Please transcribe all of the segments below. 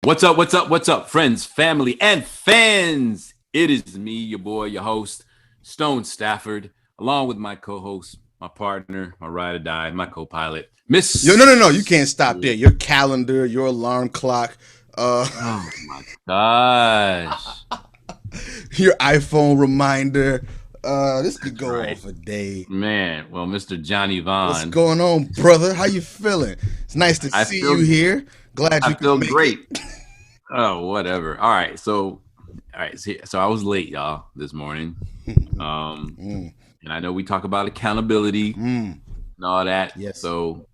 What's up? What's up? What's up, friends, family, and fans? It is me, your boy, your host, Stone Stafford, along with my co-host, my partner, my ride or die, my co-pilot, No. You Miss. can't stop there. Your calendar, your alarm clock, uh, Oh my gosh! your iPhone reminder. This could That's go on right, for days. man. Well, Mr. Johnny What's Vaughn, going on, brother? How you feeling? It's nice to I see you feel, here. Glad I you could feel make it. great. Oh, whatever. All right. So I was late, y'all, this morning. Um, Mm, and I know we talk about accountability mm, and all that. yes. So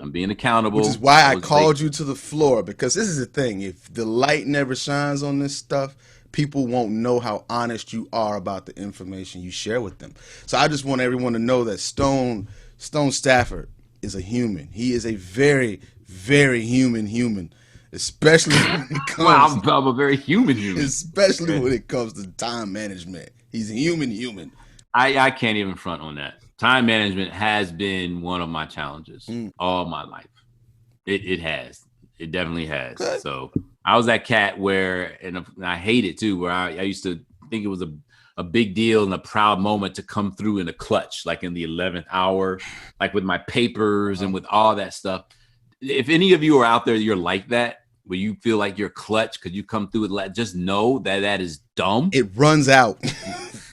I'm being Which is accountable. why I I was late. called you to the floor because this is the thing. If the light never shines on this stuff, people won't know how honest you are about the information you share with them. So I just want everyone to know that Stone Stafford is a human. He is a very, very human, especially when it Well, comes I'm a very human human. especially Okay. when it comes to time management. He's a human. I can't even front on that. Time management has been one of my challenges Mm, all my life. It has. It definitely has. okay. So I was that cat where, and I hate it too, where I used to think it was a big deal and a proud moment to come through in a clutch, like in the 11th hour, like with my papers Uh-huh. and with all that stuff. If any of you are out there, you're like that, where you feel like you're clutch because you come through with, just know that that is dumb. It runs out.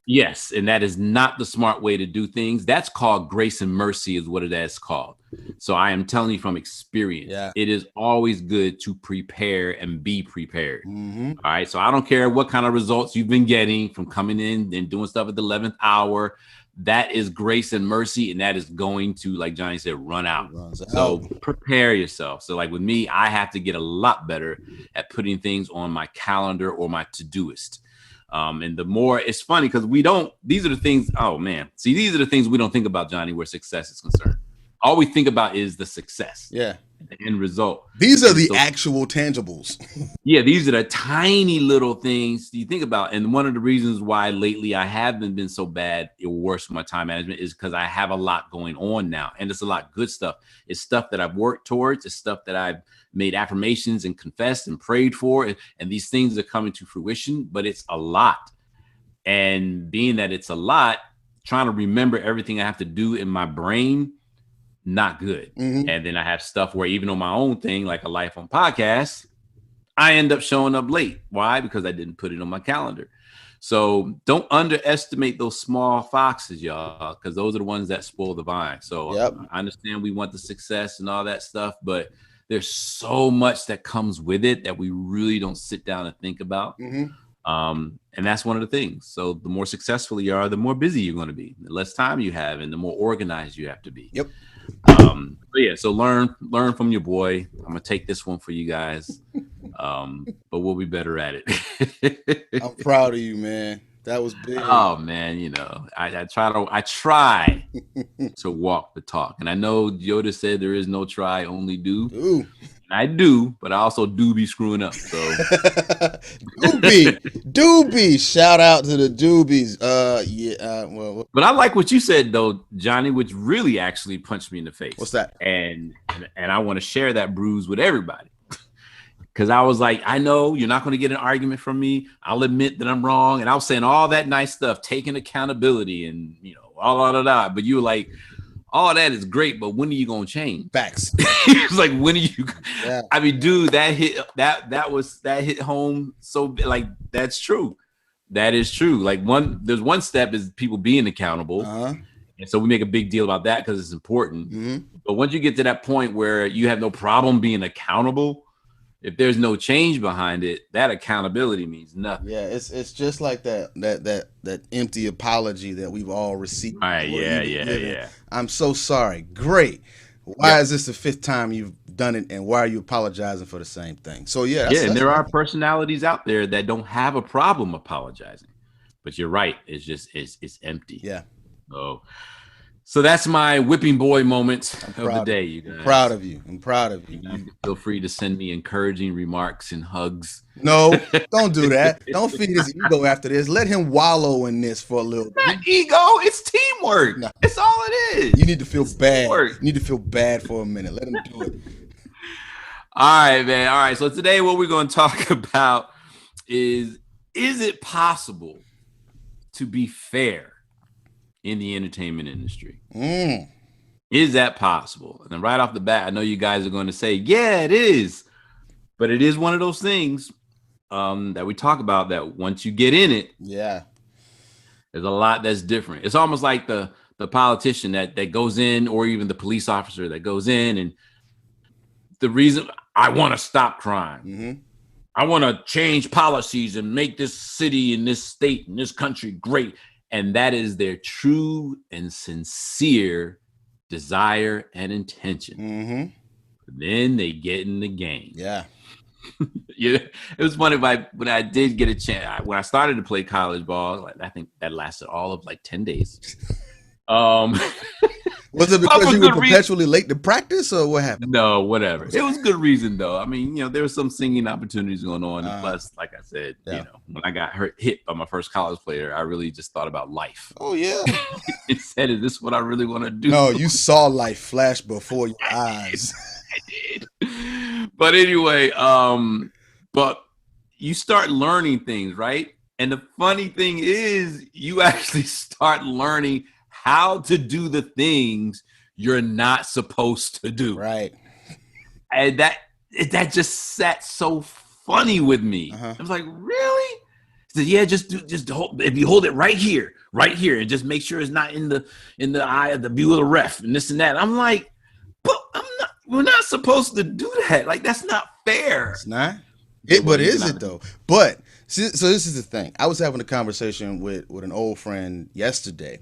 Yes, and that is not the smart way to do things. That's called grace and mercy, is what it is called. So I am telling you from experience, Yeah. it is always good to prepare and be prepared. Mm-hmm. All right. So I don't care what kind of results you've been getting from coming in and doing stuff at the 11th hour. That is grace and mercy. And that is going to, like Johnny said, run out. It runs out. So prepare yourself. So, like with me, I have to get a lot better at putting things on my calendar or my to-doist. And the more it's funny because these are the things. Oh man. See, these are the things we don't think about, Johnny, where success is concerned. All we think about is the success, Yeah. the end result. These are And it's the those actual tangibles. Yeah, these are the tiny little things you think about. And one of the reasons why lately I haven't been so bad or worse with my time management is because I have a lot going on now. And it's a lot of good stuff. It's stuff that I've worked towards. It's stuff that I've made affirmations and confessed and prayed for. And these things are coming to fruition, but it's a lot. And being that it's a lot, trying to remember everything I have to do in my brain, not good. Hmm. And then I have stuff where even on my own thing, like a Life on podcast, I end up showing up late. Why? Because I didn't put it on my calendar. So don't underestimate those small foxes, y'all, because those are the ones that spoil the vine. So Yep. I understand we want the success and all that stuff, but there's so much that comes with it that we really don't sit down and think about. Hmm. And that's one of the things. So the more successful you are, the more busy you're going to be, the less time you have, and the more organized you have to be. Yep. But yeah, so learn from your boy. I'm gonna take this one for you guys. But we'll be better at it. I'm proud of you, man. That was big. Oh man, I try to walk the talk. And I know Yoda said there is no try, only do. Ooh. And I do, but I also do be screwing up. So Doobie. Shout out to the Doobies. Yeah. Well, but I like what you said though, Johnny, which really actually punched me in the what's face. that? And I want to share that bruise with everybody. Because I was like, I know you're not going to get an argument from me. I'll admit that I'm wrong. And I was saying all that nice stuff, taking accountability and, all that. But you were like, all that is great, but when are you going to change? Facts. It's like, when are you? Yeah. I mean, dude, that hit home. So like, that's true. That is true. Like there's one step is people being accountable. Uh huh. And so we make a big deal about that because it's important. Hmm. But once you get to that point where you have no problem being accountable, if there's no change behind it, that accountability means nothing. Yeah. It's just like that empty apology that we've all received All right, or yeah, even yeah, given. yeah. I'm so sorry. Great. Why Yep. is this the fifth time you've done it, and why are you apologizing for the same thing? So yeah, Yeah, and that's there are fine. personalities out there that don't have a problem apologizing. But you're right, it's empty. Yeah. So that's my whipping boy moment I'm of the proud of day, you. you I'm proud guys. of you. I'm proud of You you. guys can feel free to send me encouraging remarks and hugs. No, don't do that. Don't feed his ego after this. Let him wallow in this for a little bit. Not ego, it's teamwork. No, It's all it you is. need to feel It's bad. teamwork. You need to feel bad for a minute. Let him do it. All right, man. All right. So today, what we're going to talk about is it possible to be fair in the entertainment industry? Is that possible? And then right off the bat, I know you guys are going to say, yeah, it is. But it is one of those things that we talk about that once you get in it, Yeah. there's a lot that's different. It's almost like the politician that goes in, or even the police officer that goes in, and the reason I want to stop crime. I want to change policies and make this city and this state and this country great. And that is their true and sincere desire and intention. Then they get in the game. Yeah. Yeah, it was funny when I did get a chance. When I started to play college ball, I think that lasted all of like 10 days. Was it because you were perpetually late to practice, or what happened? No, whatever. It was good reason though. I mean, there was some singing opportunities going on. Plus, like I said, when I got hit by my first college player, I really just thought about life. Oh yeah. It said, "Is this what I really want to do?" No, you saw life flash before your eyes. I did. But anyway, but you start learning things, right? And the funny thing is, you actually start learning how to do the things you're not supposed to do. Right. And that just sat so funny with me. I was like, really? He said, yeah, just hold, if you hold it right here, and just make sure it's not in the eye of the view of the ref and this and that. I'm like, but we're not supposed to do that. Like, that's not fair. It's not. But is it though? But so this is the thing. I was having a conversation with an old friend yesterday,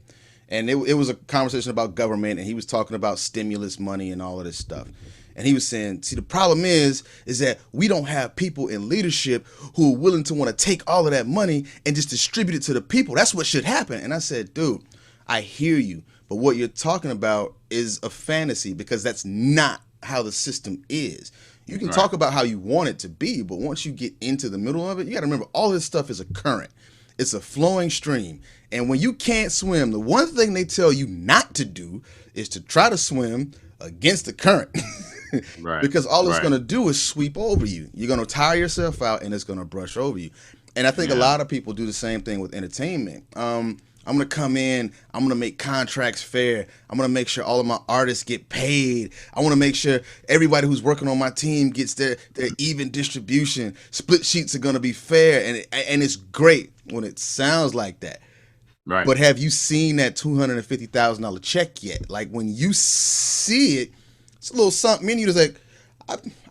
and it was a conversation about government, and he was talking about stimulus money and all of this stuff. And he was saying, see, the problem is that we don't have people in leadership who are willing to want to take all of that money and just distribute it to the people. That's what should happen. And I said, dude, I hear you, but what you're talking about is a fantasy, because that's not how the system is. You can talk about how you want it to be, but once you get into the middle of it, you got to remember all this stuff is a current. It's a flowing stream. And when you can't swim, the one thing they tell you not to do is to try to swim against the current. Because all it's going to do is sweep over you. You're going to tire yourself out, and it's going to brush over you. And I think a lot of people do the same thing with entertainment. I'm going to come in, I'm going to make contracts fair. I'm going to make sure all of my artists get paid. I want to make sure everybody who's working on my team gets their even distribution. Split sheets are going to be fair, and it's great when it sounds like that. Right. But have you seen that $250,000 check yet? Like, when you see it, it's a little something in you that's like,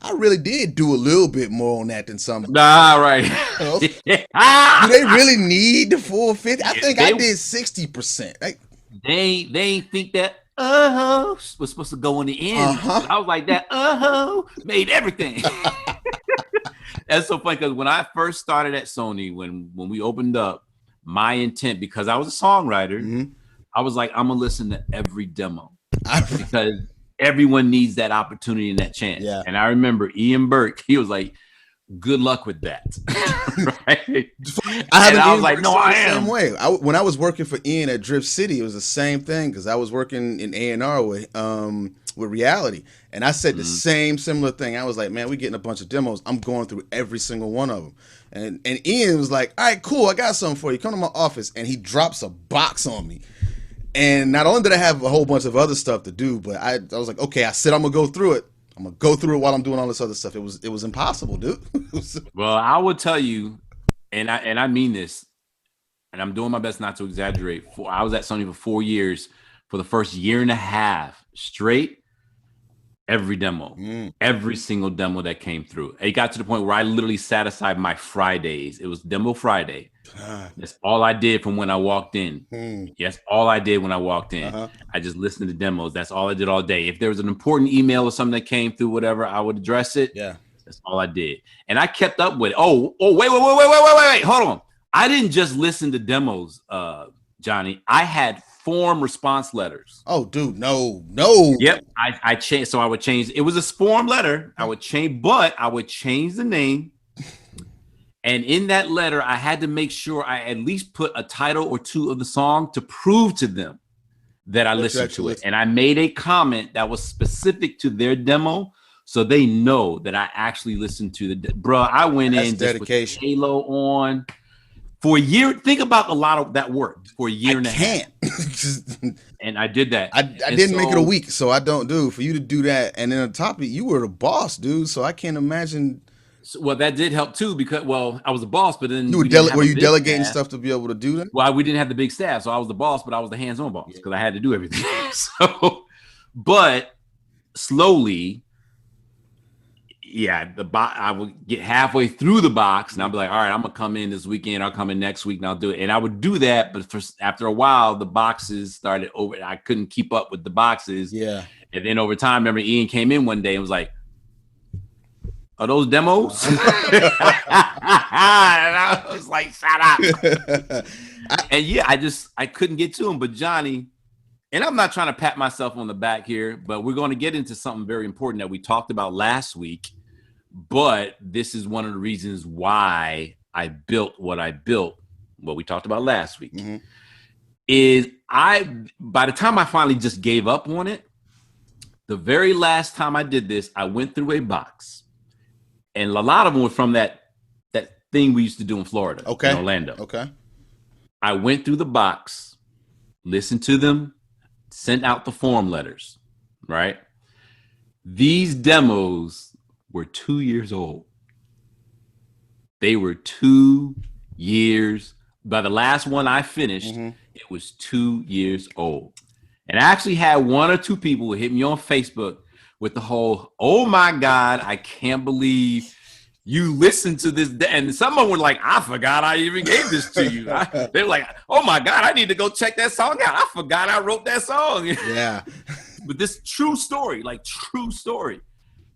I really did do a little bit more on that than some. Nah, right. Do they really need the full 50? I think I did 60%. Like, they ain't think that was supposed to go in the end. I was like, that made everything. That's so funny, because when I first started at Sony, when we opened up, my intent, because I was a songwriter, I was like, I'm gonna listen to every demo because everyone needs that opportunity and that chance. Yeah. And I remember Ian Burke, he was like, good luck with that. Right? I was like, no, I am. Same way. When I was working for Ian at Drift City, it was the same thing, because I was working in A&R with Reality. And I said the similar thing. I was like, man, we're getting a bunch of demos. I'm going through every single one of them. And Ian was like, all right, cool, I got something for you. Come to my office. And he drops a box on me. And not only did I have a whole bunch of other stuff to do, but I was like, okay, I said I'm going to go through it. I'm going to go through it while I'm doing all this other stuff. It was impossible, dude. Well, I would tell you, and I mean this, and I'm doing my best not to exaggerate. I was at Sony for 4 years. For the first year and a half straight, every demo, every single demo that came through. It got to the point where I literally sat aside my Fridays. It was Demo Friday. That's all I did from when I walked in. Yes, all I did when I walked in. I just listened to demos. That's all I did all day. If there was an important email or something that came through, whatever, I would address it. Yeah. That's all I did. And I kept up with it. Wait. Hold on. I didn't just listen to demos, Johnny. I had form response letters. Oh, dude, no. Yep. I changed. So I would change. It was a form letter. I would change the name. And in that letter, I had to make sure I at least put a title or two of the song to prove to them that I listened to it. And I made a comment that was specific to their demo, So they know that I actually listened to the bro. I went That's in just dedication. with Halo on for a year. Think about a lot of that work for a I year and a half. can't. And I did that. I And didn't make it a so, week, so I don't do for you to do that. And then on top of it, you were the boss, dude. So I can't imagine well, that did help too because well, I was the boss, but then you we didn't have were a you big delegating staff. stuff to be able to do that. Well, we didn't have the big staff, so I was the boss, but I was the hands-on boss Yeah. because I had to do everything. So, but slowly, yeah, I would get halfway through the box, and I'll be like, all right, I'm gonna come in this weekend. I'll come in next week, and I'll do it. And I would do that, but after a while, the boxes started over. I couldn't keep up with the boxes. Yeah. And then over time, remember Ian came in one day and was like, "Are those demos?" And I was like, "Shut up!" And yeah, I couldn't get to him. But Johnny, and I'm not trying to pat myself on the back here, but we're going to get into something very important that we talked about last week. But this is one of the reasons why I built what I built, what we talked about last week, is by the time I finally just gave up on it, the very last time I did this, I went through a box. And a lot of them were from that thing we used to do in Florida, in Orlando. Okay. I went through the box, listened to them, sent out the form letters, right? These demos were 2 years old. They were 2 years. By the last one I finished, it was 2 years old. And I actually had one or two people who hit me on Facebook with the whole, oh my God, I can't believe you listened to this. And someone was like, I forgot I even gave this to you. They're like, oh my God, I need to go check that song out. I forgot I wrote that song. Yeah. But this true story, like true story.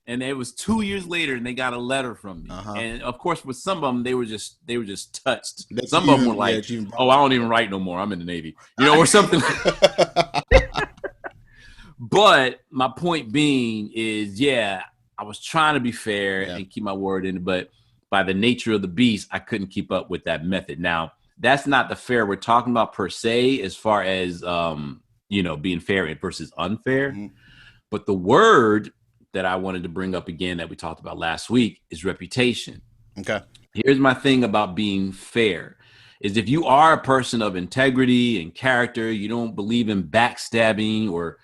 And it was 2 years later, and they got a letter from me. And of course, with some of them, they were just touched. Some of them were like, "Oh, I don't even write no more. I'm in the Navy," or something. But my point being is, yeah, I was trying to be fair and keep my word in it, but by the nature of the beast, I couldn't keep up with that method. Now, that's not the fair we're talking about per se, as far as being fair versus unfair. But the word that I wanted to bring up again that we talked about last week is reputation. Okay. Here's my thing about being fair is if you are a person of integrity and character, you don't believe in backstabbing or,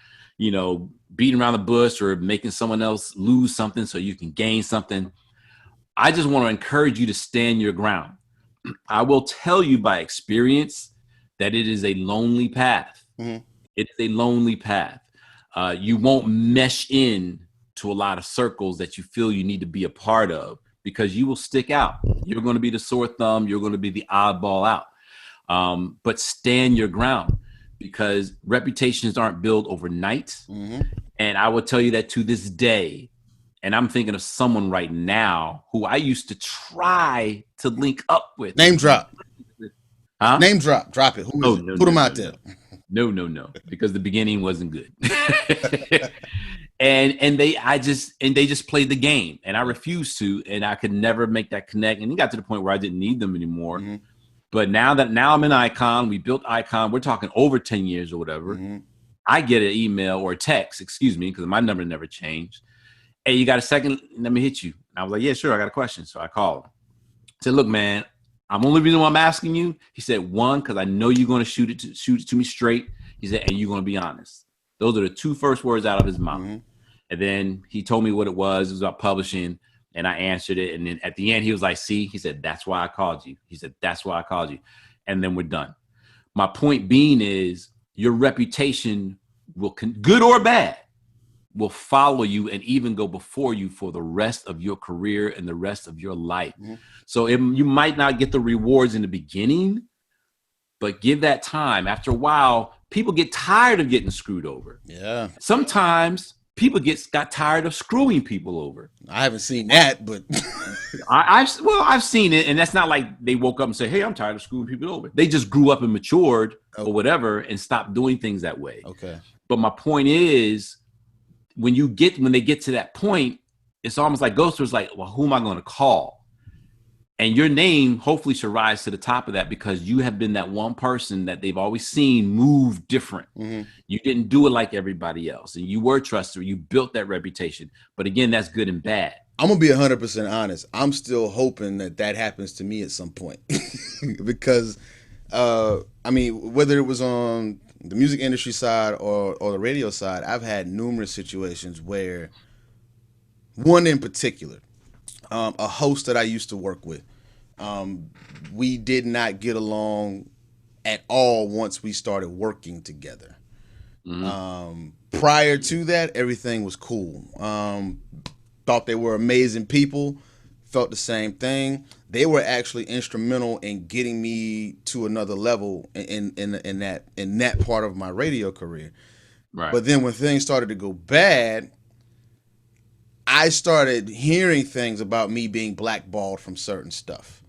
beating around the bush or making someone else lose something so you can gain something. I just want to encourage you to stand your ground. I will tell you by experience that it is a lonely path. It's a lonely path. You won't mesh in to a lot of circles that you feel you need to be a part of because you will stick out. You're going to be the sore thumb. You're going to be the oddball out. But stand your ground because reputations aren't built overnight. And I will tell you that to this day, and I'm thinking of someone right now who I used to try to link up with. Name drop. Huh? Name drop. Drop it. Who is it? Put them out there. No, because the beginning wasn't good. and they just played the game, and I refused to, and I could never make that connect. And it got to the point where I didn't need them anymore. But now I'm in Icon, we built Icon. We're talking over 10 years or whatever. I get an email or a text, because my number never changed. Hey, you got a second? Let me hit you. I was like, yeah, sure. I got a question. So I called him. I said, look, man, I'm only reason why I'm asking you. He said, one, because I know you're going to shoot it to me straight. He said, and you're going to be honest. Those are the two first words out of his mouth. And then he told me what it was. It was about publishing. And I answered it. And then at the end, he was like, see, he said, that's why I called you. He said, that's why I called you. And then we're done. My point being is your reputation will, good or bad, will follow you and even go before you for the rest of your career and the rest of your life. So you might not get the rewards in the beginning, but give that time. After a while, people get tired of getting screwed over. Yeah. Sometimes people got tired of screwing people over. I haven't seen that, but I've seen it, and that's not like they woke up and say, "Hey, I'm tired of screwing people over." They just grew up and matured or whatever, and stopped doing things that way. Okay. But my point is, when they get to that point, it's almost like Ghost was like, "Well, who am I going to call?" And your name hopefully should rise to the top of that because you have been that one person that they've always seen move different. You didn't do it like everybody else, and you were trusted. You built that reputation. But again, that's good and bad. I'm gonna be 100% honest. I'm still hoping that that happens to me at some point, because, I mean, whether it was on the music industry side or the radio side, I've had numerous situations where, one in particular, a host that I used to work with, we did not get along at all once we started working together. Prior to that, everything was cool. Thought they were amazing people. Felt the same thing. They were actually instrumental in getting me to another level in that part of my radio career. Right. But then when things started to go bad, I started hearing things about me being blackballed from certain stuff.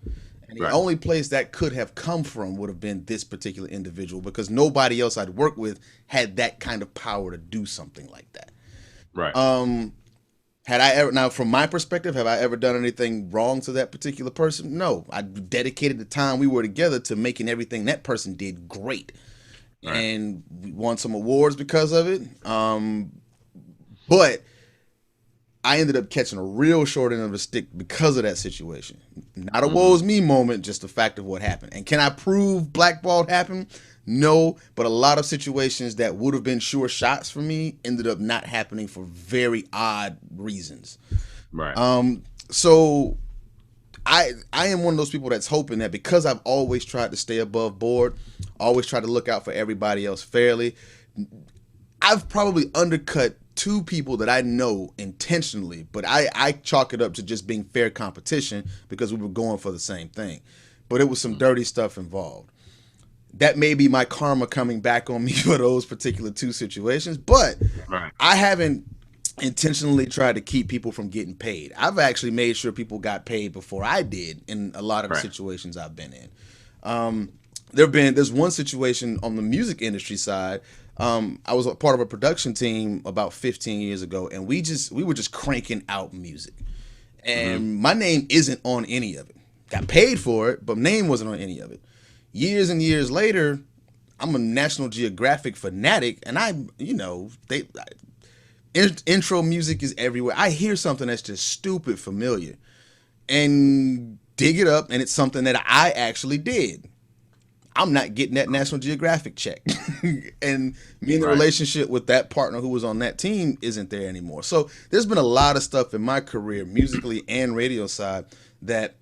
And the Right. only place that could have come from would have been this particular individual, because nobody else I'd worked with had that kind of power to do something like that. Right. Had I ever, now from my perspective, have I ever done anything wrong to that particular person? No. I dedicated the time we were together to making everything that person did great. Right. And we won some awards because of it. But I ended up catching a real short end of the stick because of that situation. Not a woe's me moment, just the fact of what happened. And can I prove blackballed happened? No, but a lot of situations that would have been sure shots for me ended up not happening for very odd reasons. Right. So I am one of those people that's hoping that, because I've always tried to stay above board, always tried to look out for everybody else fairly, I've probably undercut two people that I know intentionally, but I chalk it up to just being fair competition because we were going for the same thing. But it was some dirty stuff involved. That may be my karma coming back on me for those particular two situations, but Right. I haven't intentionally tried to keep people from getting paid. I've actually made sure people got paid before I did in a lot of the Right. situations I've been in. There's one situation on the music industry side. I was a part of a production team about 15 years ago, and we were just cranking out music, and my name isn't on any of it. Got paid for it, but name wasn't on any of it. Years and years later, I'm a National Geographic fanatic, and intro music is everywhere. I hear something that's just stupid familiar and dig it up, and it's something that I actually did. I'm not getting that National Geographic check. And me and the Right. relationship with that partner who was on that team isn't there anymore. So there's been a lot of stuff in my career, musically and radio side, that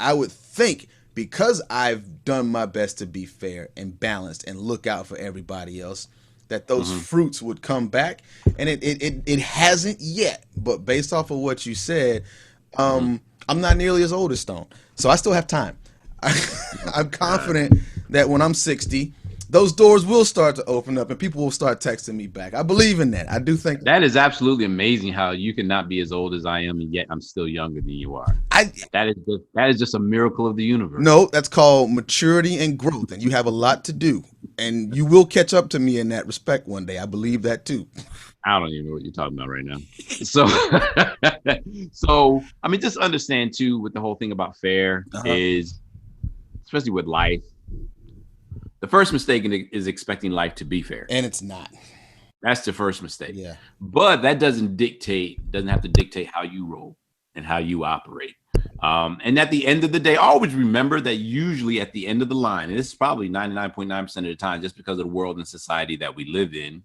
I would think, because I've done my best to be fair and balanced and look out for everybody else, that those fruits would come back. And it hasn't yet. But based off of what you said, I'm not nearly as old as Stone. So I still have time. I'm confident that when I'm 60, those doors will start to open up and people will start texting me back. I believe in that. I do think That is absolutely amazing how you cannot be as old as I am and yet I'm still younger than you are. I That is just a miracle of the universe. no, that's called maturity and growth, and you have a lot to do, and you will catch up to me in that respect one day. I believe that too. I don't even know what you're talking about right now. So, so I mean, just understand too, with the whole thing about fair Uh-huh. is, especially with life, the first mistake is expecting life to be fair. And it's not. That's the first mistake. Yeah. But that doesn't have to dictate how you roll and how you operate. And at the end of the day, always remember that usually at the end of the line, and this is probably 99.9% of the time, just because of the world and society that we live in,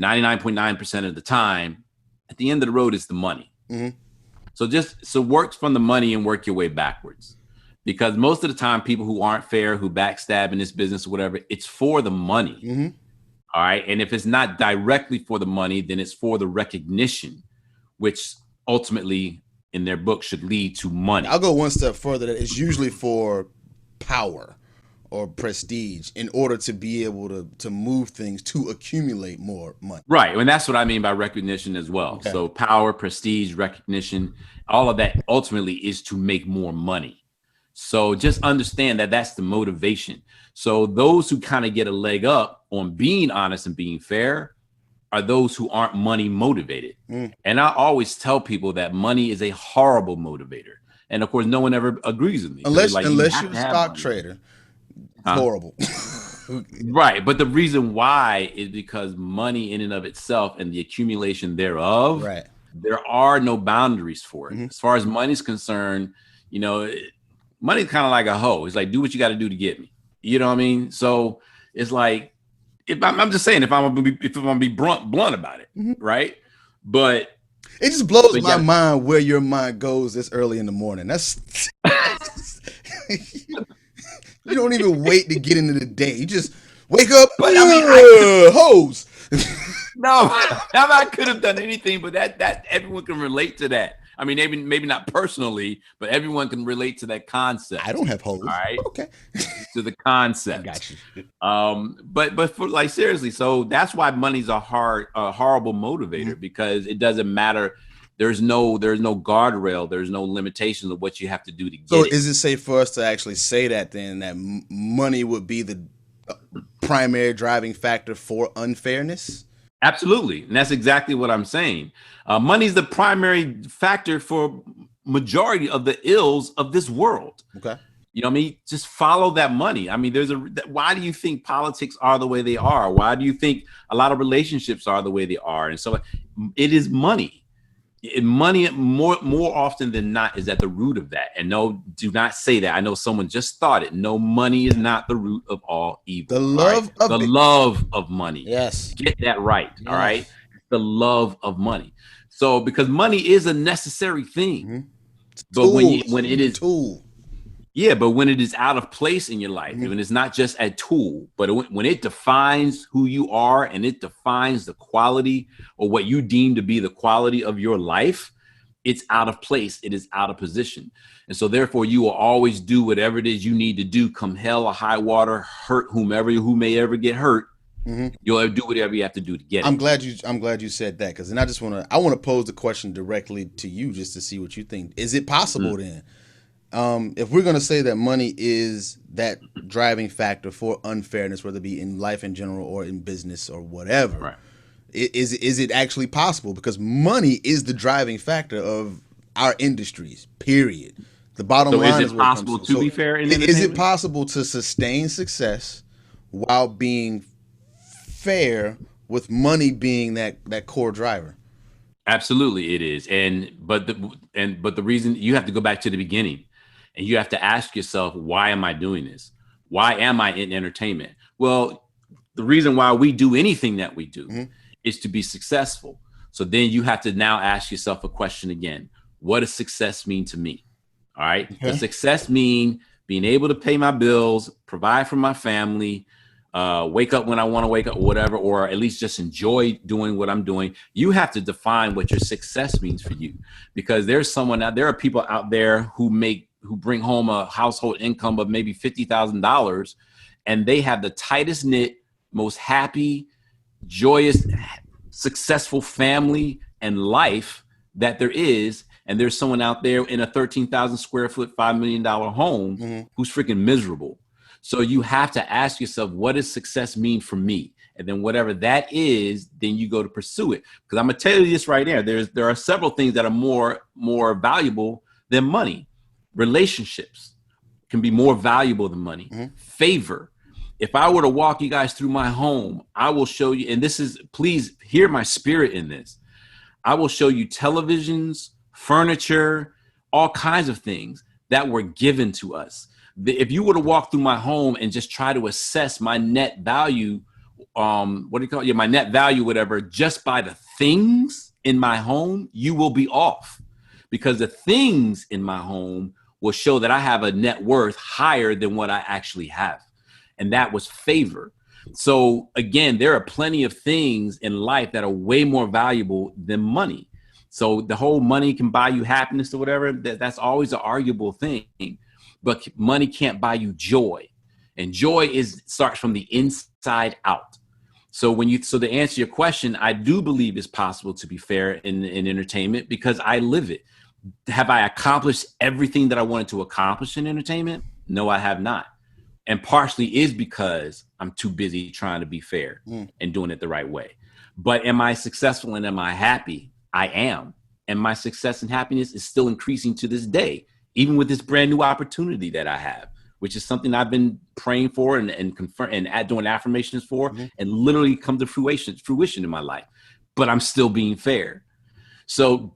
99.9% of the time, at the end of the road is the money. Mhm. So work from the money and work your way backwards. Because most of the time, people who aren't fair, who backstab in this business or whatever, it's for the money. Mhm. All right. And if it's not directly for the money, then it's for the recognition, which ultimately in their book should lead to money. I'll go one step further. That it's usually for power or prestige in order to be able to move things to accumulate more money. Right. And that's what I mean by recognition as well. Okay. So power, prestige, recognition, all of that ultimately is to make more money. So just understand that that's the motivation. So those who kind of get a leg up on being honest and being fair are those who aren't money motivated. And I always tell people that money is a horrible motivator. And of course, no one ever agrees with me because they're Unless like, you unless have you're to a have stock money. trader, it's Huh? horrible. Right. But the reason why is because money in and of itself and the accumulation thereof, Right. there are no boundaries for it. Mm-hmm. As far as money's concerned, money's kind of like a hoe. It's like, do what you got to do to get me. You know what I mean? So it's like, if I'm just saying, if I'm gonna be blunt about it, Mm-hmm. right? But It just blows but my yeah, mind where your mind goes this early in the morning. That's you don't even wait to get into the day. You just wake up, but I mean, I could hose. no, I could have done anything, but that everyone can relate to that. I mean, maybe not personally, but everyone can relate to that I concept. don't have All hose, right, but okay. to the I concept. got you. But for like seriously, so that's why money's a horrible Mm-hmm. motivator because it doesn't matter. There's no guardrail. There's no limitations of what you have to do to So get it. is it safe for us to actually say that then that money would be the primary driving factor for unfairness? Absolutely, and that's exactly what I'm saying. Money's the primary factor for majority of the ills of this world. Okay. You know what I mean? Just follow that money. I mean, why do you think politics are the way they are? Why do you think a lot of relationships are the way they are? And so it is money. Money more often than not is at the root of that. And no, do not say that. I know someone just thought it. No, money is not the root of all The evil. All right. love of The it. love of money. Yes. Get that right. All right. Yes. The love of money. So because money is a necessary thing. Mm-hmm. But Tool. when It's it a is tool. yeah, but when it is out of place in your life, Mm-hmm. when it's not just a tool, but when it defines who you are and it defines the quality or what you deem to be the quality of your life, it's out of place. It is out of position. And so therefore you will always do whatever it is you need to do, come hell or high water, hurt who may ever get hurt. Mm-hmm. You'll do whatever you have to do to get I'm it. glad you said that because then I want to pose the question directly to you just to see what you think. Is it possible then? If we're going to say that money is that driving factor for unfairness, whether it be in life in general or in business or whatever, Right. is it actually possible? Because money is the driving factor of our industries, period. The bottom So is line is it where it comes possible to. to So be fair in is it entertainment? possible to sustain success while being fair with money being that core driver? Absolutely, it is. But the reason you have to go back to the beginning, and you have to ask yourself, why am I doing this? Why am I in entertainment? Well, the reason why we do anything that we do Mm-hmm. is to be successful. So then you have to now ask yourself a question again: what does success mean to me? All right. Does Okay. success mean being able to pay my bills, provide for my family, wake up when I want to wake up, whatever, or at least just enjoy doing what I'm doing? You have to define what your success means for you, because there are people out there who bring home a household income of maybe $50,000, and they have the tightest knit, most happy, joyous, successful family and life that there is. And there's someone out there in a 13,000 square foot, $5 million home Mm-hmm. who's freaking miserable. So you have to ask yourself, what does success mean for me? And then whatever that is, then you go to pursue it. Because I'm gonna tell you this right there. There are several things that are more valuable than money. Relationships can be more valuable than money. Mm-hmm. Favor. If I were to walk you guys through my home, I will show you, and this is, please hear my spirit in this. I will show you televisions, furniture, all kinds of things that were given to us. If you were to walk through my home and just try to assess my net value, what do you call it? Yeah, my net value, whatever, just by the things in my home, you will be off, because the things in my home will show that I have a net worth higher than what I actually have. And that was favor. So again, there are plenty of things in life that are way more valuable than money. So the whole money can buy you happiness or whatever, that's always an arguable thing. But money can't buy you joy. And joy starts from the inside out. So to answer your question, I do believe it's possible to be fair in entertainment because I live it. Have I accomplished everything that I wanted to accomplish in entertainment? No, I have not. And partially is because I'm too busy trying to be fair and doing it the right way. But am I successful and am I happy? I am. And my success and happiness is still increasing to this day. even with this brand new opportunity that I have, which is something I've been praying for and confirm and doing affirmations for, and literally come to fruition in my life. But I'm still being fair. So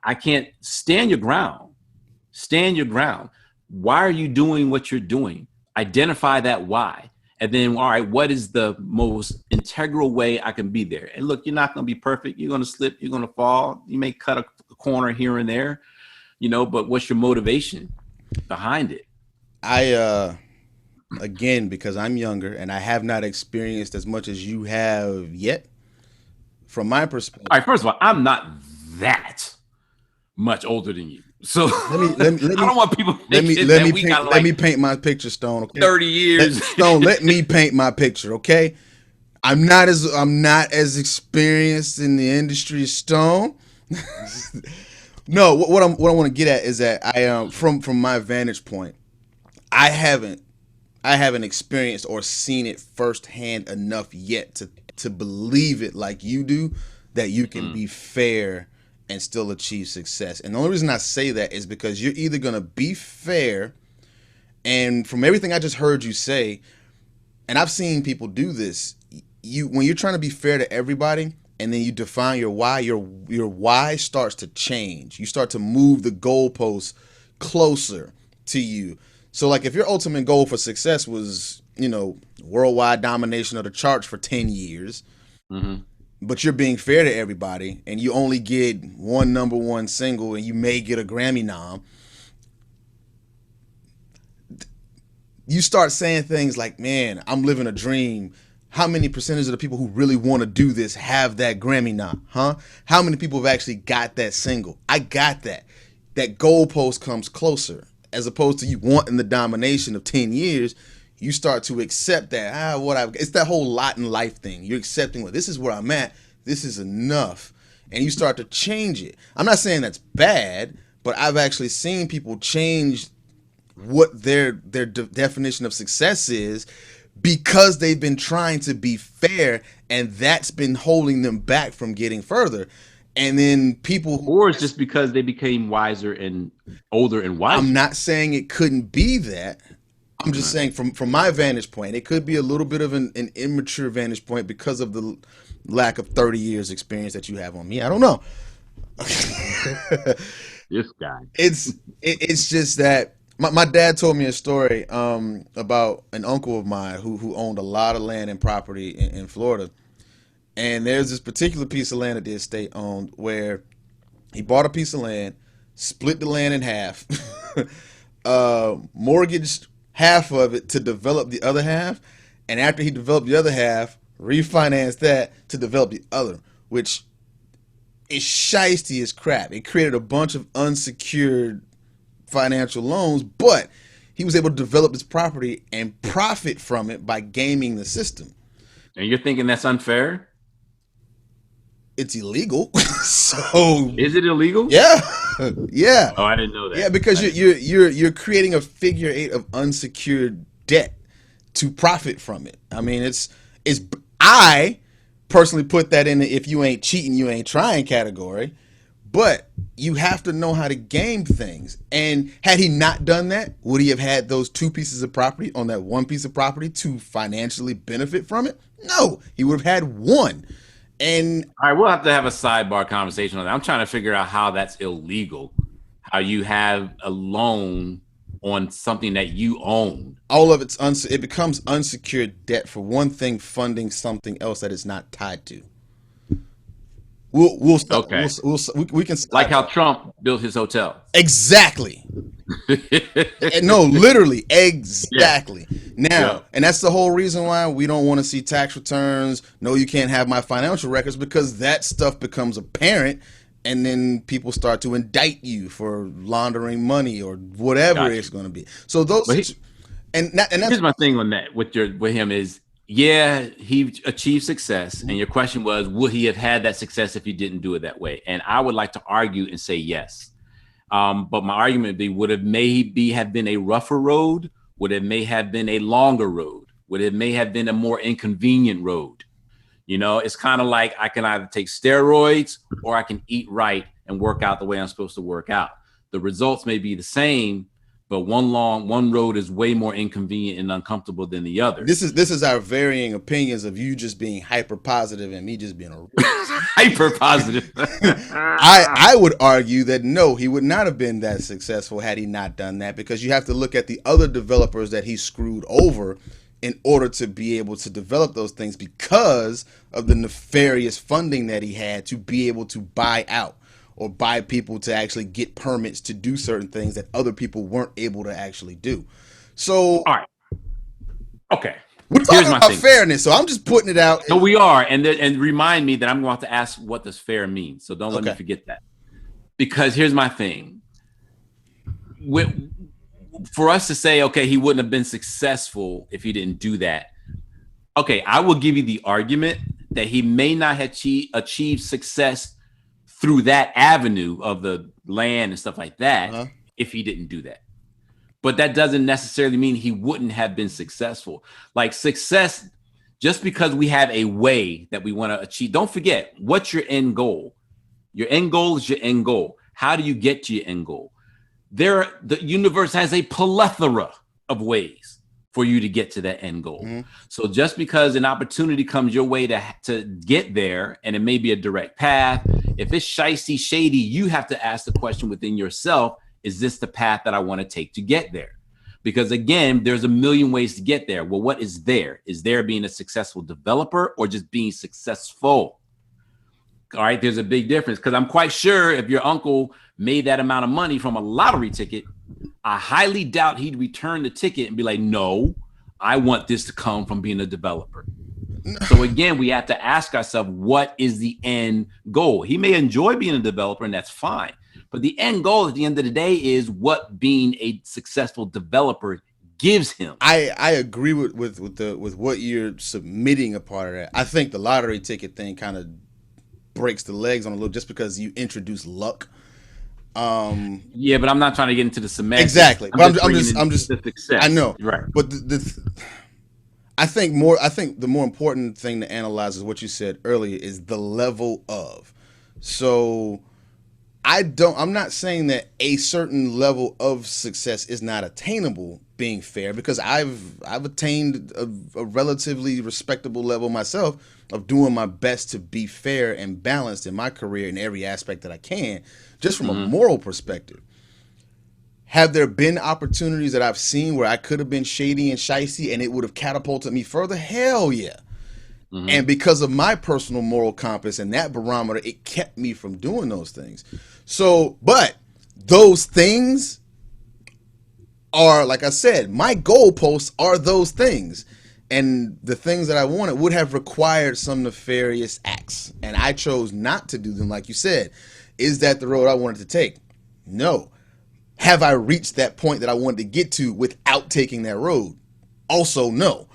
I can't stand your ground. Stand your ground. Why are you doing what you're doing? Identify that why. And then, all right, what is the most integral way I can be there? And look, you're not going to be perfect. You're going to slip. You're going to fall. You may cut a corner here and there, but what's your motivation behind it? Again, because I'm younger and I have not experienced as much as you have yet, from my perspective. All right, first of all, I'm not that much older than you. So let me I don't want people thinking that we got like let me paint my picture, Stone. Okay? 30 years. Stone, let me paint my picture, okay? I'm not as experienced in the industry as Stone. No, what I want to get at is that I from my vantage point, I haven't experienced or seen it firsthand enough yet to believe it like you do, that you can be fair and still achieve success. And the only reason I say that is because you're either going to be fair, and from everything I just heard you say, and I've seen people do this, when you're trying to be fair to everybody and then you define your why starts to change. You start to move the goalposts closer to you. So like if your ultimate goal for success was, worldwide domination of the charts for 10 years, but you're being fair to everybody and you only get one number one single and you may get a Grammy nom, you start saying things like, man, I'm living a dream. How many percentage of the people who really want to do this have that Grammy nom? Huh? How many people have actually got that single? I got that. That goalpost comes closer. As opposed to you wanting the domination of 10 years, you start to accept that, it's that whole lot in life thing. You're accepting, well, this is where I'm at. This is enough. And you start to change it. I'm not saying that's bad, but I've actually seen people change what their definition of success is because they've been trying to be fair, and that's been holding them back from getting further. And then people, or it's just because they became wiser and older and wiser. I'm not saying it couldn't be that. I'm just saying from my vantage point, it could be a little bit of an immature vantage point because of the lack of 30 years experience that you have on me. I don't know. This guy. It's just that my dad told me a story about an uncle of mine who owned a lot of land and property in Florida. And there's this particular piece of land that the estate owned where he bought a piece of land, split the land in half, mortgaged half of it to develop the other half, and after he developed the other half, refinanced that to develop the other, which is shiesty as crap. It created a bunch of unsecured financial loans, but he was able to develop this property and profit from it by gaming the system. And you're thinking that's unfair? It's illegal. So is it illegal? Yeah, yeah. Oh, I didn't know that. Yeah, because you're creating a figure eight of unsecured debt to profit from it. I mean, it's I personally put that in the if you ain't cheating, you ain't trying category. But you have to know how to game things. And had he not done that, would he have had those two pieces of property on that one piece of property to financially benefit from it? No, he would have had one. And all right, we'll have to have a sidebar conversation on that. I'm trying to figure out how that's illegal. How you have a loan on something that you own. All of it becomes unsecured debt for one thing, funding something else that it's not tied to. We'll stop. Okay. We can like how Trump built his hotel. Exactly. No, literally, exactly. Yeah. Now, and that's the whole reason why we don't want to see tax returns. No, you can't have my financial records, because that stuff becomes apparent, and then people start to indict you for laundering money or whatever it's going to be. So those, and that's here's my thing on that with him is, yeah, he achieved success, and your question was, would he have had that success if he didn't do it that way? And I would like to argue and say yes. But my argument would be, would it maybe have been a rougher road? Would it may have been a longer road? Would it may have been a more inconvenient road? It's kind of like I can either take steroids or I can eat right and work out the way I'm supposed to work out. The results may be the same, but one road is way more inconvenient and uncomfortable than the other. This is our varying opinions of you just being hyper positive and me just being a hyper positive. I would argue that no, he would not have been that successful had he not done that, because you have to look at the other developers that he screwed over in order to be able to develop those things, because of the nefarious funding that he had to be able to buy out or buy people to actually get permits to do certain things that other people weren't able to actually do. So, all right, okay. We're talking about fairness, so I'm just putting it out. So we are, and remind me that I'm going to have to ask what does fair mean. So don't let me forget that. Because here's my thing. For us to say, okay, he wouldn't have been successful if he didn't do that. Okay, I will give you the argument that he may not have achieved success through that avenue of the land and stuff like that if he didn't do that. But that doesn't necessarily mean he wouldn't have been successful. Like success, just because we have a way that we want to achieve, don't forget, what's your end goal? Your end goal is your end goal. How do you get to your end goal? The universe has a plethora of ways for you to get to that end goal. Mm-hmm. So just because an opportunity comes your way to get there, and it may be a direct path, if it's shady, you have to ask the question within yourself, is this the path that I want to take to get there? Because again, there's a million ways to get there. Well, what is there? Is there being a successful developer or just being successful? All right, there's a big difference, because I'm quite sure if your uncle made that amount of money from a lottery ticket, I highly doubt he'd return the ticket and be like, no, I want this to come from being a developer. So again, we have to ask ourselves, what is the end goal? He may enjoy being a developer, and that's fine. But the end goal at the end of the day is what being a successful developer gives him. I agree with what you're submitting a part of that. I think the lottery ticket thing kind of breaks the legs on a little, just because you introduce luck. Yeah, but I'm not trying to get into the semantics. Exactly. I'm just the success. I know. Right. But I think the more important thing to analyze is what you said earlier, is the level of. So I'm not saying that a certain level of success is not attainable being fair, because I've attained a relatively respectable level myself of doing my best to be fair and balanced in my career in every aspect that I can, just from a moral perspective. Have there been opportunities that I've seen where I could have been shady and shicey and it would have catapulted me further? Hell yeah. Mm-hmm. And because of my personal moral compass and that barometer, it kept me from doing those things. So, but those things are, like I said, my goalposts are those things. And the things that I wanted would have required some nefarious acts. And I chose not to do them, like you said. Is that the road I wanted to take? No. Have I reached that point that I wanted to get to without taking that road? Also, no.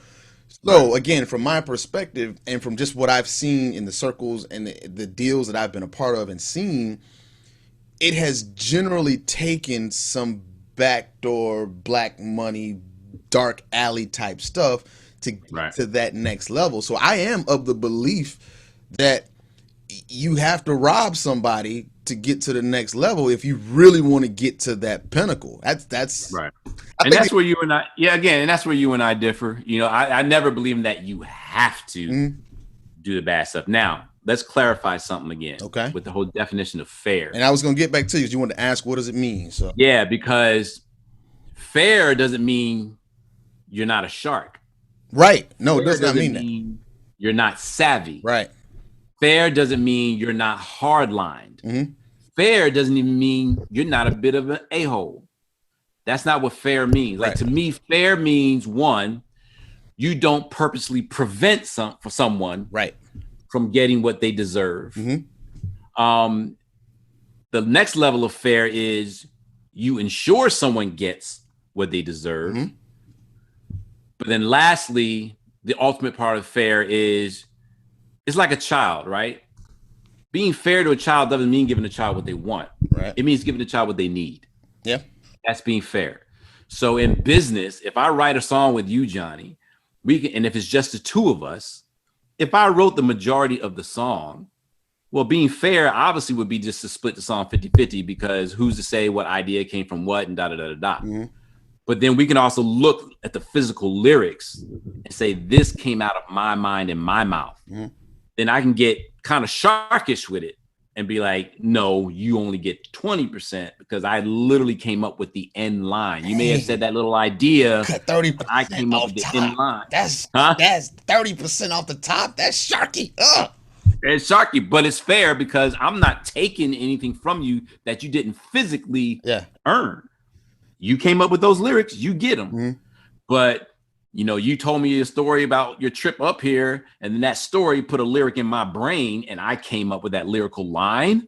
So again, from my perspective and from just what I've seen in the circles and the deals that I've been a part of and seen, it has generally taken some backdoor, black money, dark alley type stuff to get to that next level. So I am of the belief that you have to rob somebody to get to the next level if you really want to get to that pinnacle. That's right. And that's where you and I, and that's where you and I differ. You know, I never believe that you have to do the bad stuff. Now, let's clarify something again. Okay. With the whole definition of fair. And I was going to get back to you because you wanted to ask, what does it mean? So yeah, because fair doesn't mean you're not a shark. Right. No, it does not mean that. You're not savvy. Right. Fair doesn't mean you're not hard-lined. Mm-hmm. Fair doesn't even mean you're not a bit of an a-hole. That's not what fair means. Like, to me, fair means, one, you don't purposely prevent someone from getting what they deserve. Mm-hmm. The next level of fair is you ensure someone gets what they deserve. Mm-hmm. But then lastly, the ultimate part of fair is, it's like a child, right? Being fair to a child doesn't mean giving a child what they want. Right. It means giving a child what they need. Yeah. That's being fair. So in business, if I write a song with you, Johnny, and if it's just the two of us, if I wrote the majority of the song, Well, being fair obviously would be just to split the song 50-50 because who's to say what idea came from what and da da da da da. Mm-hmm. But then we can also look at the physical lyrics and say this came out of my mind and my mouth. Mm-hmm. Then I can get kind of sharkish with it and be like, no, you only get 20% because I literally came up with the end line. You may have said that little idea, Cut 30% but I came up with the end line. That's 30% off the top. That's sharky. Ugh. It's sharky, but it's fair because I'm not taking anything from you that you didn't physically earn. You came up with those lyrics, you get them. Mm-hmm. But you told me a story about your trip up here, and then that story put a lyric in my brain, and I came up with that lyrical line.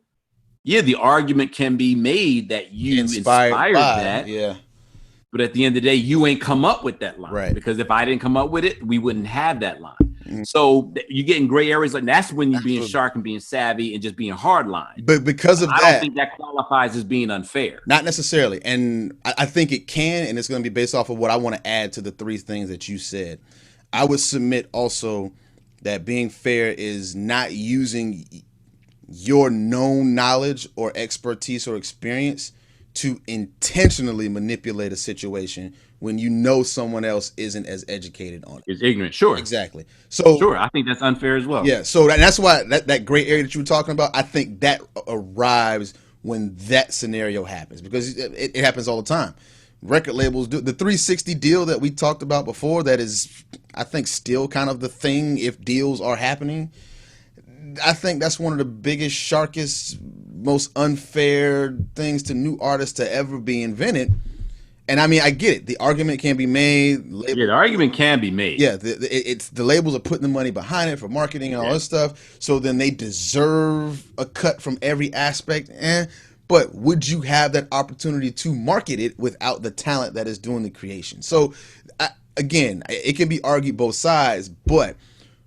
Yeah, the argument can be made that you inspired that. Yeah. But at the end of the day, you ain't come up with that line. Right. Because if I didn't come up with it, we wouldn't have that line. Mm-hmm. So you get in gray areas, like that's when you're being sharp and being savvy and just being hard line. But because of I don't think that qualifies as being unfair. Not necessarily. And I think it can, and it's going to be based off of what I want to add to the three things that you said. I would submit also that being fair is not using your known knowledge or expertise or experience to intentionally manipulate a situation when you know someone else isn't as educated on it. Is ignorant, sure. Exactly. So sure, I think that's unfair as well. Yeah, so that's why that gray area that you were talking about, I think that arrives when that scenario happens, because it happens all the time. Record labels do the 360 deal that we talked about before. That is, I think, still kind of the thing if deals are happening. I think that's one of the biggest, sharkest, most unfair things to new artists to ever be invented. And I mean, I get it. The argument can be made. The argument can be made. Yeah, it's the labels are putting the money behind it for marketing and all this stuff. So then they deserve a cut from every aspect. But would you have that opportunity to market it without the talent that is doing the creation? So again, it can be argued both sides, but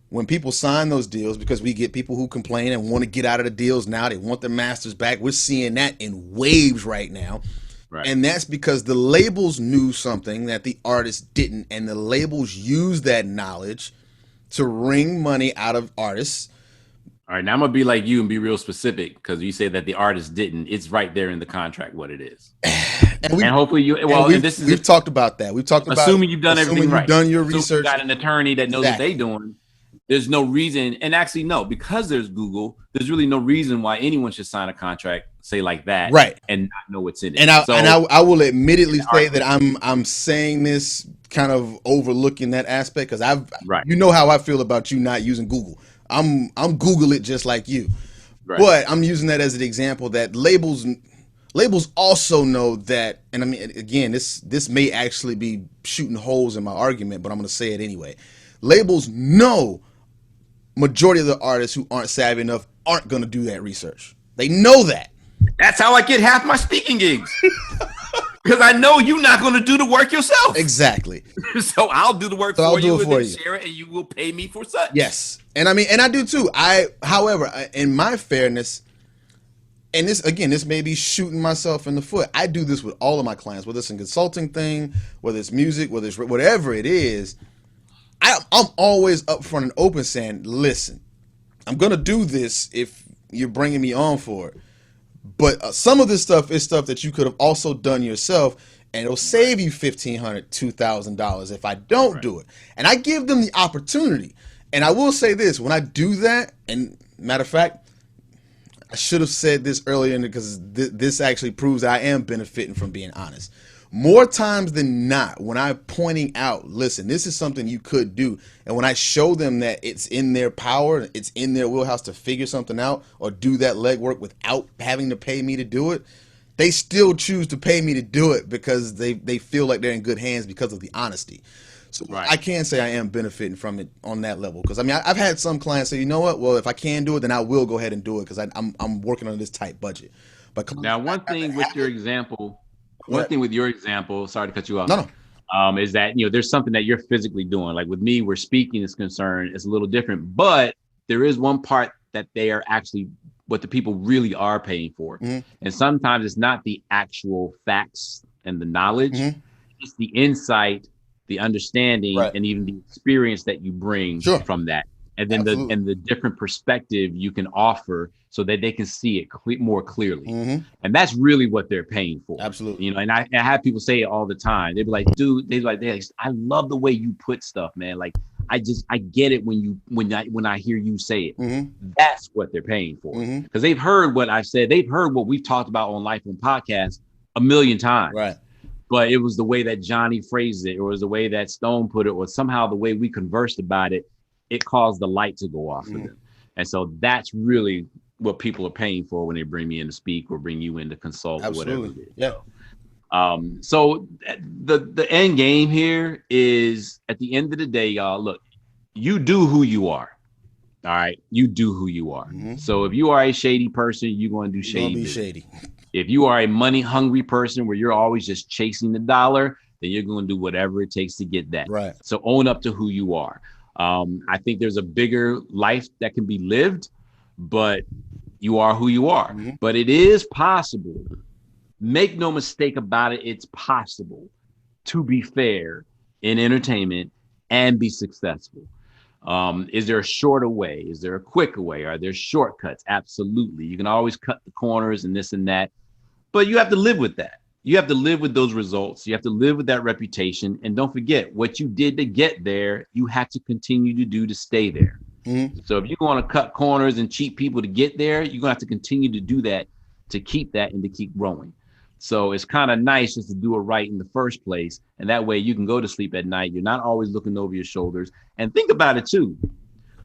when people sign those deals, because we get people who complain and want to get out of the deals now, they want their masters back. We're seeing that in waves right now. Right. And that's because the labels knew something that the artists didn't, and the labels used that knowledge to wring money out of artists. All right, now I'm going to be like you and be real specific, because you say that the artist didn't. It's right there in the contract what it is. and hopefully you, we've talked about that. We've talked about assuming you've done everything right. You've done your research. You got an attorney that knows what they're doing. There's no reason, and actually no, because there's Google, there's really no reason why anyone should sign a contract, say like that, right, and not know what's in it. And I will admittedly say that I'm saying this kind of overlooking that aspect, because you know how I feel about you not using Google. I'm Google it just like you, but I'm using that as an example that labels also know that, and I mean, again, this may actually be shooting holes in my argument, but I'm going to say it anyway. Labels know majority of the artists who aren't savvy enough aren't going to do that research. They know that. That's how I get half my speaking gigs. Because I know you're not going to do the work yourself. Exactly. So I'll do the work for you, and then share it, and you will pay me for such. Yes. And I mean, and I do too. However, in my fairness, and this may be shooting myself in the foot, I do this with all of my clients, whether it's a consulting thing, whether it's music, whether it's whatever it is. I'm always upfront and open saying, listen, I'm going to do this if you're bringing me on for it. But some of this stuff is stuff that you could have also done yourself, and it'll save you $1,500, $2,000 if I don't do it. And I give them the opportunity. And I will say this, when I do that, and matter of fact, I should have said this earlier because this actually proves I am benefiting from being honest. More times than not, when I'm pointing out, listen, this is something you could do, and when I show them that it's in their power, it's in their wheelhouse to figure something out or do that legwork without having to pay me to do it, they still choose to pay me to do it because they feel like they're in good hands because of the honesty. So I can say I am benefiting from it on that level, because I mean, I've had some clients say, you know what, well, if I can do it, then I will go ahead and do it because I'm working on this tight budget. But now, one thing with your example. One thing with your example, sorry to cut you off. No. Is that, there's something that you're physically doing. Like with me, where speaking is concerned, it's a little different. But there is one part that they are actually what the people really are paying for. Mm-hmm. And sometimes it's not the actual facts and the knowledge. Mm-hmm. It's the insight, the understanding, and even the experience that you bring from that. and then Absolutely. the different perspective you can offer so that they can see it more clearly. Mm-hmm. And that's really what they're paying for. Absolutely. You know, and I have people say it all the time. They'd be like, dude, they're like, I love the way you put stuff, man. Like I get it when I hear you say it. Mm-hmm. That's what they're paying for. Mm-hmm. Because they've heard what I've said, they've heard what we've talked about on Life on Podcast a million Right. times. But it was the way that Johnny phrased it, or it was the way that Stone put it, or somehow the way we conversed about it, it caused the light to go off for Mm-hmm. them. And so that's really what people are paying for when they bring me in to speak or bring you in to consult or whatever Absolutely. it is. Yeah. So the end game here is, at the end of the day, y'all, look, you do who you are. All right. You do who you are. Mm-hmm. So if you are a shady person, you're going to do You're gonna shady be business. shady. If you are a money hungry person where you're always just chasing the dollar, then you're going to do whatever it takes to get that. Right. So own up to who you are. I think there's a bigger life that can be lived, but you are who you are. Mm-hmm. But it is possible. Make no mistake about it. It's possible to be fair in entertainment and be successful. Is there a shorter way? Is there a quicker way? Are there shortcuts? Absolutely. You can always cut the corners and this and that, but you have to live with that. You have to live with those results. You have to live with that reputation. And don't forget what you did to get there, you have to continue to do to stay there. Mm-hmm. So if you want to cut corners and cheat people to get there, you're going to have to continue to do that to keep that and to keep growing. So it's kind of nice just to do it right in the first place. And that way you can go to sleep at night. You're not always looking over your shoulders. And think about it too.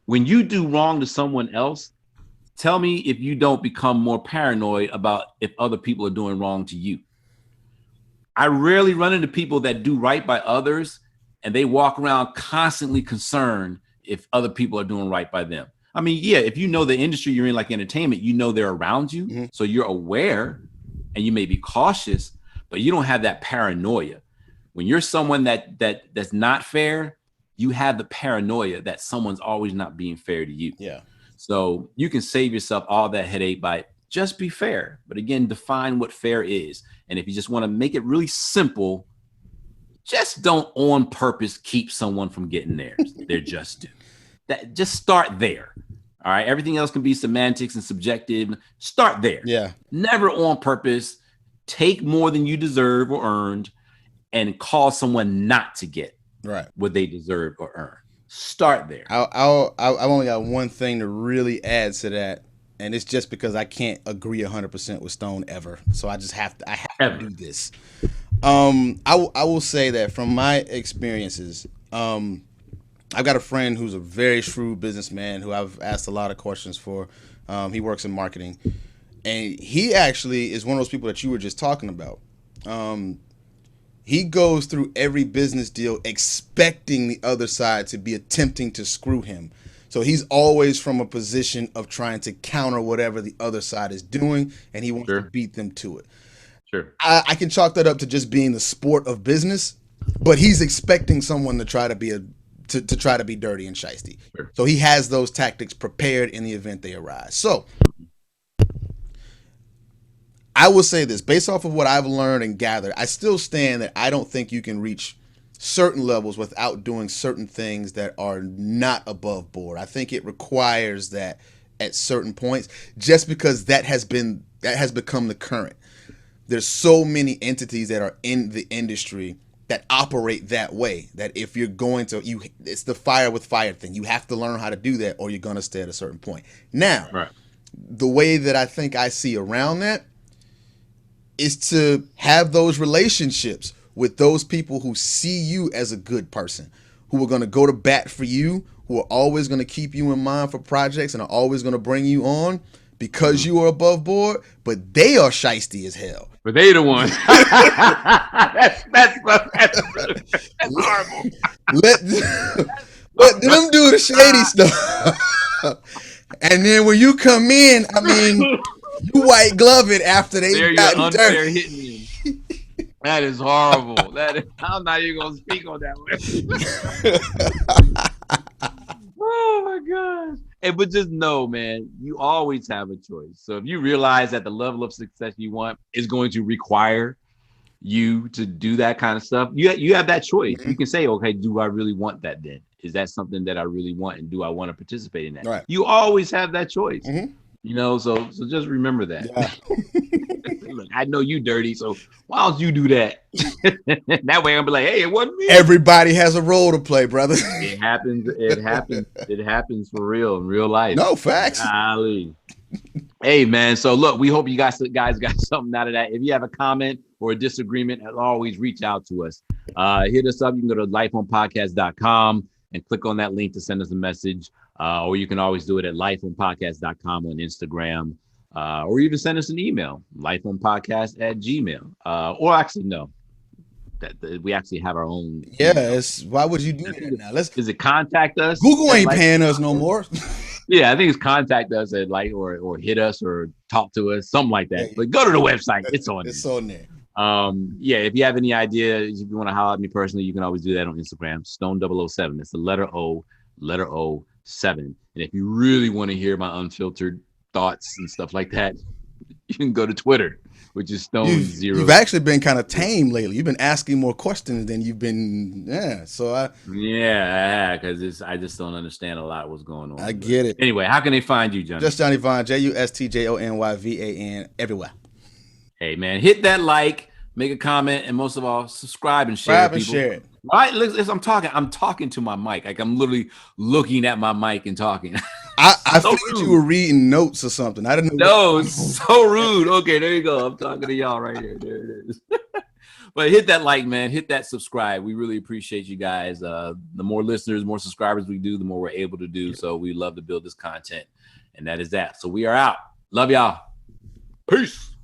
When you do wrong to someone else, tell me if you don't become more paranoid about if other people are doing wrong to you. I rarely run into people that do right by others and they walk around constantly concerned if other people are doing right by them. I mean, yeah, if you know the industry you're in, like entertainment, you know they're around you. Mm-hmm. So you're aware and you may be cautious, but you don't have that paranoia. When you're someone that's not fair, you have the paranoia that someone's always not being fair to you. Yeah. So you can save yourself all that headache by just be fair. But again, define what fair is. And if you just want to make it really simple, just don't on purpose keep someone from getting theirs. They're just due. That just start there. All right. Everything else can be semantics and subjective. Start there. Yeah. Never on purpose take more than you deserve or earned and cause someone not to get Right. what they deserve or earn. Start there. I've only got one thing to really add to that, and it's just because I can't agree 100% with Stone ever. So I just have to do this. I will say that from my experiences, I've got a friend who's a very shrewd businessman who I've asked a lot of questions for. He works in marketing, and he actually is one of those people that you were just talking about. He goes through every business deal expecting the other side to be attempting to screw him. So he's always from a position of trying to counter whatever the other side is doing, and he wants to beat them to it. Sure. I can chalk that up to just being the sport of business, but he's expecting someone to try to be to try to be dirty and shiesty. Sure. So he has those tactics prepared in the event they arise. So I will say this, based off of what I've learned and gathered, I still stand that I don't think you can reach certain levels without doing certain things that are not above board. I think it requires that at certain points, just because that has become the current. There's so many entities that are in the industry that operate that way, that if you're going to, it's the fire with fire thing. You have to learn how to do that or you're going to stay at a certain point. Now, right. The way that I think I see around that is to have those relationships with those people who see you as a good person, who are going to go to bat for you, who are always going to keep you in mind for projects and are always going to bring you on because you are above board, but they are shiesty as hell. But they the ones. that's horrible. Let them do the shady stuff. And then when you come in, I mean, you white glove it after they've gotten dirty. Hitting him. That is horrible. I'm not even gonna speak on that one. Oh my gosh. But just know, man, you always have a choice. So if you realize that the level of success you want is going to require you to do that kind of stuff, you have that choice. You can say, okay, do I really want that then? is that something that I really want, and do I want to participate in that? Right. You always have that choice. Mm-hmm. You know, so just remember that. Yeah. Look, I know you dirty, so why don't you do that? That way I'll be like, hey, it wasn't me. Everybody has a role to play, brother. It happens. It happens. It happens for real in real life. No facts. Golly. Hey man, so look, we hope you guys got something out of that. If you have a comment or a disagreement, as always, reach out to us. Hit us up. You can go to lifeonpodcast.com and click on that link to send us a message. Or you can always do it at lifeonpodcast.com on Instagram. Or even send us an email, lifeonpodcast@gmail. Or actually, no. That we actually have our own. Yeah, why would you do that now? Is it contact us? Google ain't paying us no more. Yeah, I think it's contact us at or hit us or talk to us, something like that. But go to the website. It's on there. It's on there. Yeah, if you have any ideas, if you want to holler at me personally, you can always do that on Instagram, Stone007. It's the letter O 7. And if you really want to hear my unfiltered thoughts and stuff like that, you can go to Twitter, which is Stone0. You've actually been kind of tame lately. You've been asking more questions than you've been. Because I just don't understand a lot of what's going on. I get it. Anyway, how can they find you, Johnny? Just Johnny Vaughn, JUSTJONYVAN, everywhere. Hey man, hit that like, make a comment, and most of all, subscribe and share. Share it. Right? I'm talking to my mic. Like I'm literally looking at my mic and talking. I so figured you were reading notes or something. I didn't know. No, so rude. Okay, there you go. I'm talking to y'all right here. There it is. But hit that like, man. Hit that subscribe. We really appreciate you guys. The more listeners, more subscribers we do, the more we're able to do. So we love to build this content. And that is that. So we are out. Love y'all. Peace.